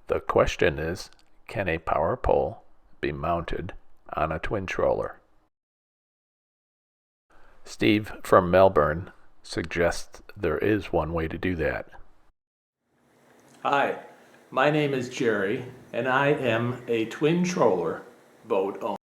The question is, can a power pole be mounted on a twin troller? Steve from Melbourne suggests there is one way to do that. Hi, my name is Gerry, and I am a twin troller boat owner.